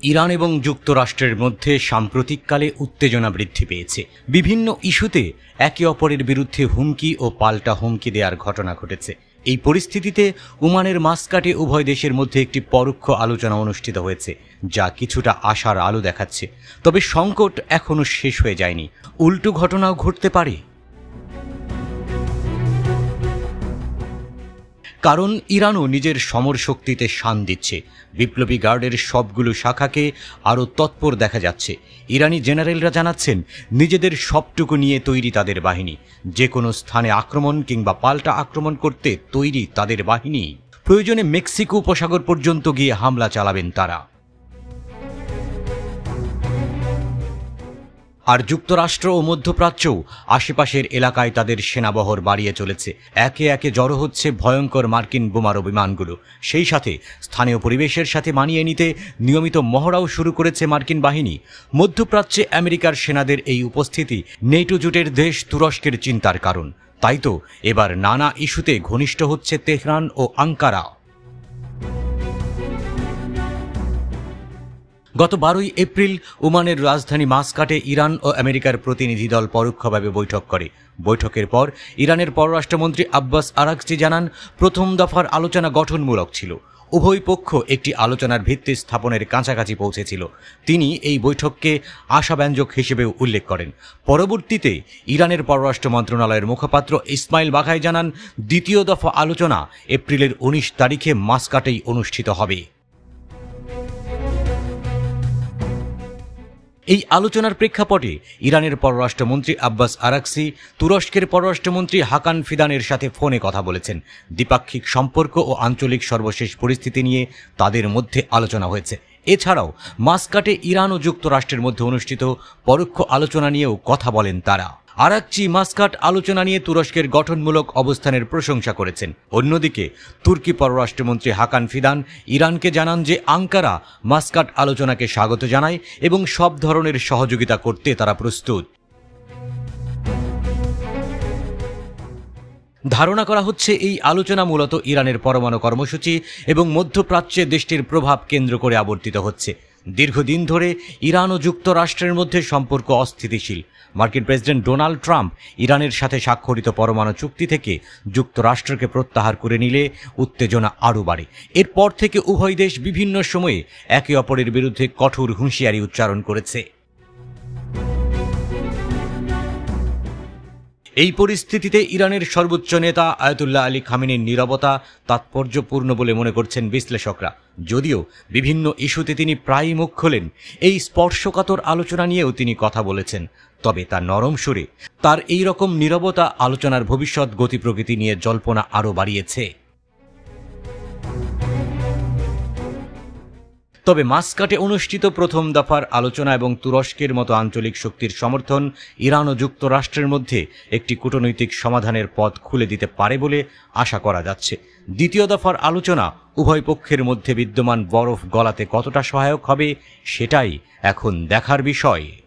Iran এবং যুক্তরাষ্ট্রের মধ্যে সাম্প্রতিককালে উত্তেজনা বৃদ্ধি পেয়েছে। বিভিন্ন ইস্যুতে একে অপরের বিরুদ্ধে হুমকি ও পাল্টা হুমকি দেওয়ার ঘটনা ঘটেছে। এই পরিস্থিতিতে ওমানের মাসকাটে উভয় দেশের মধ্যে একটি পরোক্ষ আলোচনা অনুষ্ঠিত হয়েছে, যা কিছুটা আশার আলো দেখাচ্ছে। তবে সংকট এখনো শেষ হয়ে যায়নি, উল্টো ঘটনাও ঘটতে পারে। কারণ ইরানও নিজের সমর শক্তিতে শান দিচ্ছে। বিপ্লবী গার্ডের সবগুলো শাখাকে আরও তৎপর দেখা যাচ্ছে। ইরানি জেনারেলরা জানাচ্ছেন, নিজেদের সবটুকু নিয়ে তৈরি তাদের বাহিনী। যে কোনো স্থানে আক্রমণ কিংবা পাল্টা আক্রমণ করতে তৈরি তাদের বাহিনী। প্রয়োজনে মেক্সিকো উপসাগর পর্যন্ত গিয়ে হামলা চালাবেন তারা। আর যুক্তরাষ্ট্র ও মধ্যপ্রাচ্যও আশেপাশের এলাকায় তাদের সেনাবহর বাড়িয়ে চলেছে। একে একে জড়ো হচ্ছে ভয়ঙ্কর মার্কিন বোমারু বিমানগুলো। সেই সাথে স্থানীয় পরিবেশের সাথে মানিয়ে নিতে নিয়মিত মহড়াও শুরু করেছে মার্কিন বাহিনী। মধ্যপ্রাচ্যে আমেরিকার সেনাদের এই উপস্থিতি নেটো জোটের দেশ তুরস্কের চিন্তার কারণ। তাই তো এবার নানা ইস্যুতে ঘনিষ্ঠ হচ্ছে তেহরান ও আঙ্কারা। গত 12 এপ্রিল ওমানের রাজধানী মাসকাটে ইরান ও আমেরিকার প্রতিনিধি দল পরোক্ষভাবে বৈঠক করে। বৈঠকের পর ইরানের পররাষ্ট্রমন্ত্রী আব্বাস আরাগচি জানান, প্রথম দফার আলোচনা গঠনমূলক ছিল। উভয় পক্ষ একটি আলোচনার ভিত্তি স্থাপনের কাছাকাছি পৌঁছেছিল। তিনি এই বৈঠককে আশাব্যঞ্জক হিসেবেও উল্লেখ করেন। পরবর্তীতে ইরানের পররাষ্ট্র মন্ত্রণালয়ের মুখপাত্র ইসমাইল বাঘাই জানান, দ্বিতীয় দফা আলোচনা এপ্রিলের 19 তারিখে মাসকাটেই অনুষ্ঠিত হবে। এই আলোচনার প্রেক্ষাপটে ইরানের পররাষ্ট্রমন্ত্রী আব্বাস আরাগচি তুরস্কের পররাষ্ট্রমন্ত্রী হাকান ফিদানের সাথে ফোনে কথা বলেছেন। দ্বিপাক্ষিক সম্পর্ক ও আঞ্চলিক সর্বশেষ পরিস্থিতি নিয়ে তাদের মধ্যে আলোচনা হয়েছে। এছাড়াও মাসকাটে ইরান ও যুক্তরাষ্ট্রের মধ্যে অনুষ্ঠিত পরোক্ষ আলোচনা নিয়েও কথা বলেন তারা। আরাগচি মাসকাট আলোচনা নিয়ে তুরস্কের গঠনমূলক অবস্থানের প্রশংসা করেছেন। অন্যদিকে তুর্কি পররাষ্ট্রমন্ত্রী হাকান ফিদান ইরানকে জানান যে আঙ্কারা মাসকাট আলোচনাকে স্বাগত জানায় এবং সব ধরনের সহযোগিতা করতে তারা প্রস্তুত। ধারণা করা হচ্ছে এই আলোচনা মূলত ইরানের পরমাণু কর্মসূচি এবং মধ্যপ্রাচ্যে দেশটির প্রভাব কেন্দ্র করে আবর্তিত হচ্ছে। দীর্ঘদিন ধরে ইরান ও যুক্তরাষ্ট্রের মধ্যে সম্পর্ক অস্থিতিশীল। মার্কিন প্রেসিডেন্ট ডোনাল্ড ট্রাম্প ইরানের সাথে স্বাক্ষরিত পরমাণু চুক্তি থেকে যুক্তরাষ্ট্রকে প্রত্যাহার করে নিলে উত্তেজনা আরও বাড়ে। এরপর থেকে উভয় দেশ বিভিন্ন সময়ে একে অপরের বিরুদ্ধে কঠোর হুঁশিয়ারি উচ্চারণ করেছে। এই পরিস্থিতিতে ইরানের সর্বোচ্চ নেতা আয়াতুল্লাহ আলী খামেনির নীরবতা তাৎপর্যপূর্ণ বলে মনে করছেন বিশ্লেষকরা। যদিও বিভিন্ন ইস্যুতে তিনি প্রায়ই মুখ খোলেন, এই স্পর্শকাতর আলোচনা নিয়েও তিনি কথা বলেছেন। তবে তার নরম সুরে তার এই রকম নীরবতা আলোচনার ভবিষ্যৎ গতি প্রকৃতি নিয়ে জল্পনা আরও বাড়িয়েছে। তবে মাসকাটে অনুষ্ঠিত প্রথম দফার আলোচনা এবং তুরস্কের মতো আঞ্চলিক শক্তির সমর্থন ইরান ও যুক্তরাষ্ট্রের মধ্যে একটি কূটনৈতিক সমাধানের পথ খুলে দিতে পারে বলে আশা করা যাচ্ছে। দ্বিতীয় দফার আলোচনা উভয় পক্ষের মধ্যে বিদ্যমান বরফ গলাতে কতটা সহায়ক হবে, সেটাই এখন দেখার বিষয়।